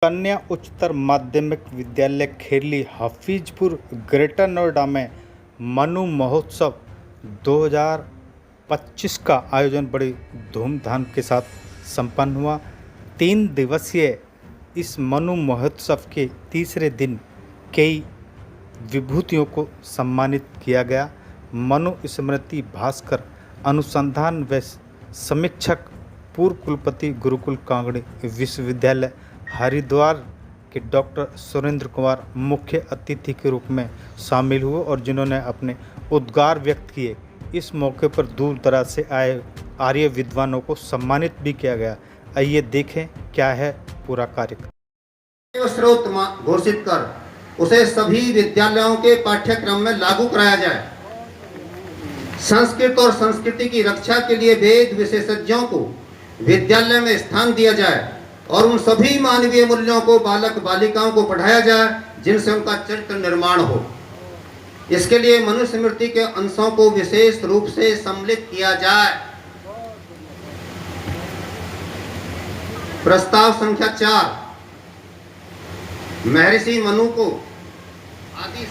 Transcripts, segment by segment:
कन्या उच्चतर माध्यमिक विद्यालय खेरली हफीजपुर ग्रेटर नोएडा में मनु महोत्सव 2025 का आयोजन बड़ी धूमधाम के साथ संपन्न हुआ। 3 दिवसीय इस मनु महोत्सव के तीसरे दिन कई विभूतियों को सम्मानित किया गया। मनु स्मृति भास्कर अनुसंधान व समीक्षक पूर्व कुलपति गुरुकुल कांगड़ी विश्वविद्यालय हरिद्वार के डॉक्टर सुरेंद्र कुमार मुख्य अतिथि के रूप में शामिल हुए और जिन्होंने अपने उद्गार व्यक्त किए। इस मौके पर दूर दराज से आए आर्य विद्वानों को सम्मानित भी किया गया। आइए देखें क्या है पूरा कार्यक्रम। स्रोत घोषित कर उसे सभी विद्यालयों के पाठ्यक्रम में लागू कराया जाए। संस्कृत और संस्कृति की रक्षा के लिए वेद विशेषज्ञों को विद्यालय में स्थान दिया जाए और उन सभी मानवीय मूल्यों को बालक बालिकाओं को पढ़ाया जाए जिनसे उनका चरित्र निर्माण हो। इसके लिए मनुस्मृति के अंशों को विशेष रूप से सम्मिलित किया जाए। प्रस्ताव संख्या 4, महर्षि मनु को आदि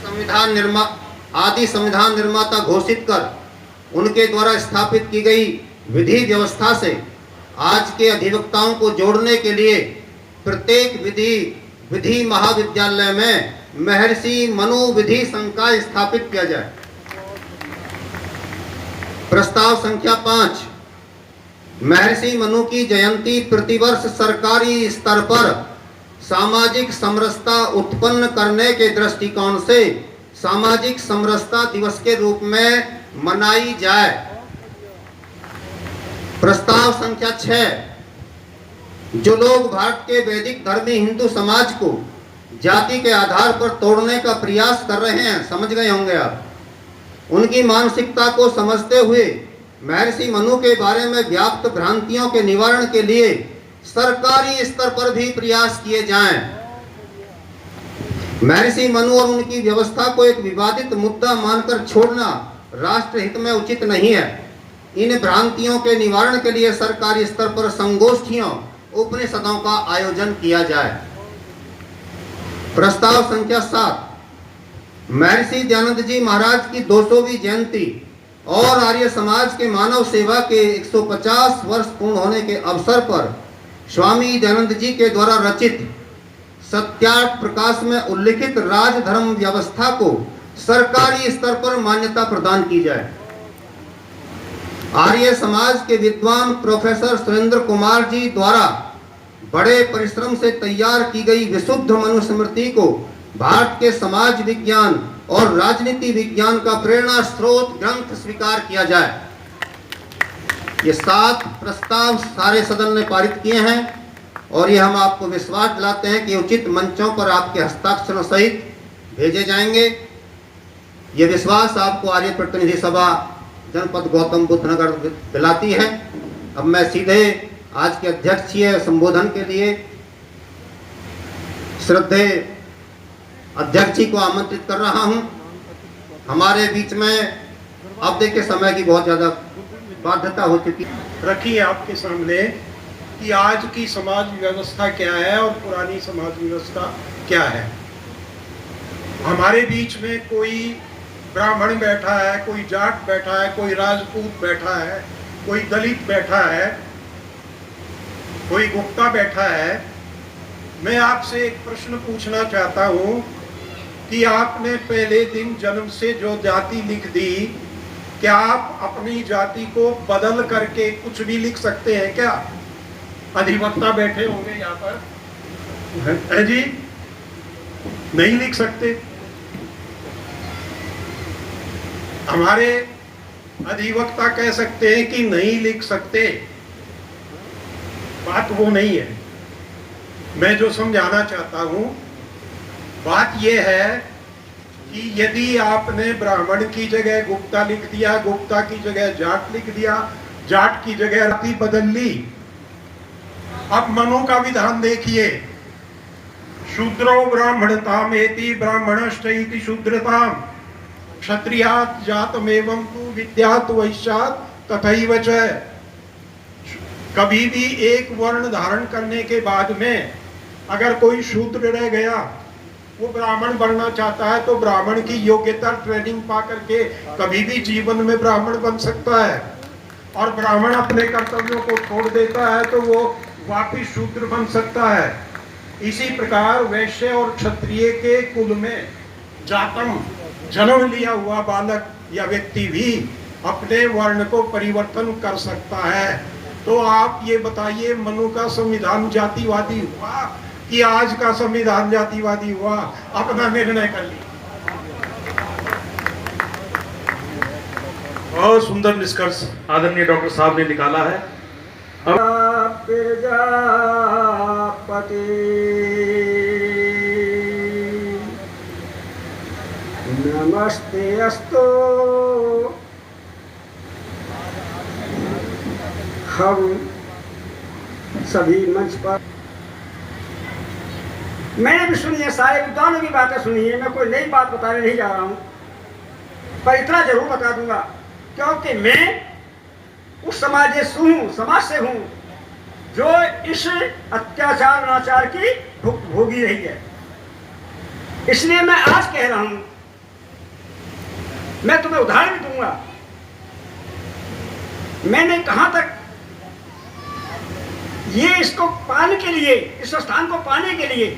संविधान निर्माता घोषित कर उनके द्वारा स्थापित की गई विधि व्यवस्था से आज के अधिवक्ताओं को जोड़ने के लिए प्रत्येक विधि महाविद्यालय में महर्षि मनु विधि संकाय स्थापित किया जाए। प्रस्ताव संख्या 5, महर्षि मनु की जयंती प्रतिवर्ष सरकारी स्तर पर सामाजिक समरसता उत्पन्न करने के दृष्टिकोण से सामाजिक समरसता दिवस के रूप में मनाई जाए। प्रस्ताव संख्या 6, जो लोग भारत के वैदिक धर्मी हिंदू समाज को जाति के आधार पर तोड़ने का प्रयास कर रहे हैं, समझ गए होंगे आप, उनकी मानसिकता को समझते हुए महर्षि मनु के बारे में व्याप्त भ्रांतियों के निवारण के लिए सरकारी स्तर पर भी प्रयास किए जाएं। महर्षि मनु और उनकी व्यवस्था को एक विवादित मुद्दा मानकर छोड़ना राष्ट्र हित में उचित नहीं है। इन भ्रांतियों के निवारण के लिए सरकारी स्तर पर संगोष्ठियों उपनिषदों का आयोजन किया जाए। प्रस्ताव संख्या 7, महर्षि दयानंद जी महाराज की 200वीं जयंती और आर्य समाज के मानव सेवा के 150 वर्ष पूर्ण होने के अवसर पर स्वामी दयानंद जी के द्वारा रचित सत्यार्थ प्रकाश में उल्लिखित राजधर्म व्यवस्था को सरकारी स्तर पर मान्यता प्रदान की जाए। आर्य समाज के विद्वान प्रोफेसर सुरेंद्र कुमार जी द्वारा बड़े परिश्रम से तैयार की गई विशुद्ध मनुस्मृति को भारत के समाज विज्ञान और राजनीति विज्ञान का प्रेरणा स्रोत ग्रंथ स्वीकार किया जाए। ये 7 प्रस्ताव सारे सदन ने पारित किए हैं और ये हम आपको विश्वास दिलाते हैं कि उचित मंचों पर आपके हस्ताक्षरों सहित भेजे जाएंगे। ये विश्वास आपको आर्य प्रतिनिधि सभा जनपद गौतम बुद्ध नगर दिलाती है। अब मैं सीधे आज के अध्यक्षीय संबोधन के लिए श्रद्धेय अध्यक्ष जी को आमंत्रित कर रहा हूं। हमारे बीच में अब देखिए समय की बहुत ज्यादा बाध्यता हो चुकी रखी है आपके सामने कि आज की समाज व्यवस्था क्या है और पुरानी समाज व्यवस्था क्या है। हमारे बीच में कोई ब्राह्मण बैठा है, कोई जाट बैठा है, कोई राजपूत बैठा है, कोई दलित बैठा है, कोई गुप्ता बैठा है। मैं आपसे एक प्रश्न पूछना चाहता हूं कि आपने पहले दिन जन्म से जो जाति लिख दी, क्या आप अपनी जाति को बदल करके कुछ भी लिख सकते हैं क्या? अधिवक्ता बैठे होंगे यहाँ पर, है जी? नहीं लिख सकते। हमारे अधिवक्ता कह सकते हैं कि नहीं लिख सकते, बात वो नहीं है। मैं जो समझाना चाहता हूं बात यह है कि यदि आपने ब्राह्मण की जगह गुप्ता लिख दिया, गुप्ता की जगह जाट लिख दिया, जाट की जगह जाति बदल ली। अब मनु का विधान देखिए, शूद्रो ब्राह्मणतामेति ब्राह्मणश्चैति शूद्रताम क्षत्रियात् जातमेवं तु विद्यात् वैश्यात् तथैव च। कभी भी एक वर्ण धारण करने के बाद में अगर कोई शूद्र रह गया, वो ब्राह्मण बनना चाहता है, तो ब्राह्मण की योग्यता ट्रेनिंग पा करके कभी भी जीवन में ब्राह्मण बन सकता है। और ब्राह्मण अपने कर्तव्यों को छोड़ देता है तो वो वापिस शूद्र बन सकता है। इसी प्रकार वैश्य और क्षत्रिय के कुल में जातम जन्म लिया हुआ बालक या व्यक्ति भी अपने वर्ण को परिवर्तन कर सकता है। तो आप ये बताइए, मनु का संविधान जातिवादी हुआ कि आज का संविधान जातिवादी हुआ? अपना निर्णय कर लिया। बहुत सुंदर निष्कर्ष आदरणीय डॉक्टर साहब ने निकाला है। प्रजापति नमस्ते अस्तु। हम सभी मंच पर मैंने भी सुनी है, सारे विद्वानों की बातें सुनी है। मैं कोई नई बात बताने नहीं जा रहा हूँ, पर इतना जरूर बता दूंगा क्योंकि मैं उस समाज से हूँ जो इस अत्याचार अनाचार की भोगी रही है। इसलिए मैं आज कह रहा हूं, मैं तुम्हें उदाहरण भी दूंगा। मैंने कहां तक ये इसको पाने के लिए, इस स्थान को पाने के लिए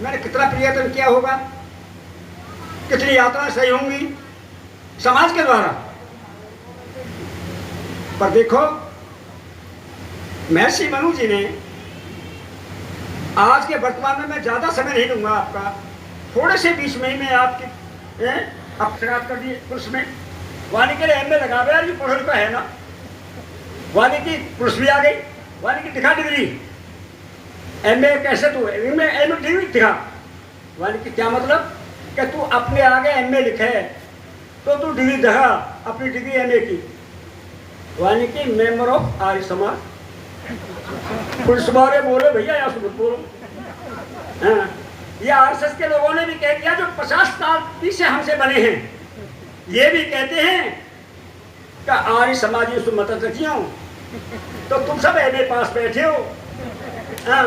मैंने कितना प्रयत्न किया होगा, कितनी यात्राएं सही होंगी समाज के द्वारा। पर देखो, महर्षि मनु जी ने, आज के वर्तमान में मैं ज्यादा समय नहीं लूंगा आपका, थोड़े से बीच में ही मैं आपकी अपराध कर दिए पुरुष में। वाणी के लिए एमए लगा यार, ये पढ़ो लिखा है ना। वाणी की पुरुष भी आ गई, वाणी की दिखा डिग्री। एमए कैसे तू एमए डिग्री दिखा, वाणी की क्या मतलब कि तू अपने आगे एमए लिखे तो तू डिग्री दिखा, अपनी डिग्री एमए की। वाणी की member of Arya Samaj. Police वाले बोले भैया या सुबह बोलो। हाँ, ये आरएसएस के लोगों ने भी कह दिया, जो 50 साल पीछे हमसे बने हैं, ये भी कहते हैं कि आर्य समाजी से मत रखियो, तो तुम सब एमए पास बैठे हो। हाँ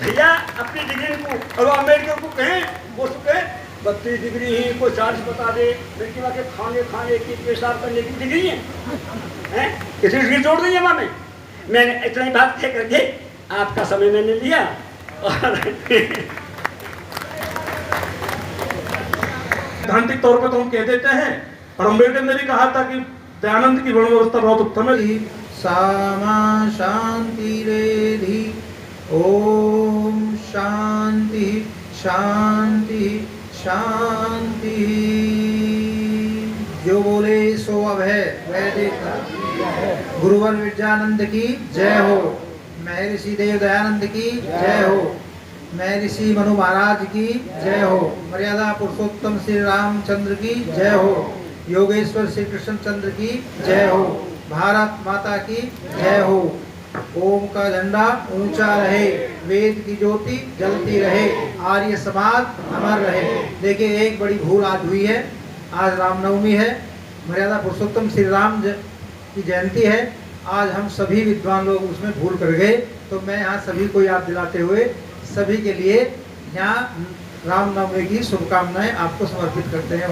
भैया, अपनी डिग्री को और अमेरिका को कहें, वो तो कहे 32 डिग्री ही, कोई 40 बता दे, लड़की वाले खाने की, पेशाब करने की डिग्री है। इतनी डिग्री जोड़ दी है में। मैंने इतनी बात तय करके आपका समय मैंने लिया और सैद्धांतिक तौर पर तो हम कह देते हैं, और अम्बेडकर ने भी कहा था कि दयानंद की वर्ण व्यवस्था बहुत उत्तम है। सामा शांति रेधि, ओम शांति शांति शांति। जो बोले सो अब है। वैदिक गुरुवर विद्यानंद की जय हो। महर्षि देव दयानंद की जय हो। महर्षि मनु महाराज की जय हो। मर्यादा पुरुषोत्तम श्री रामचंद्र की जय हो। योगेश्वर श्री कृष्णचंद्र की जय हो। भारत माता की जय हो। ओम का झंडा ऊंचा रहे, वेद की ज्योति जलती रहे, आर्य समाज अमर रहे। देखिए, एक बड़ी भूल आज हुई है। आज रामनवमी है, मर्यादा पुरुषोत्तम श्री राम की जयंती है। आज हम सभी विद्वान लोग उसमें भूल कर गए, तो मैं यहाँ सभी को याद दिलाते हुए सभी के लिए यहाँ रामनवमी की शुभकामनाएं आपको समर्पित करते हैं।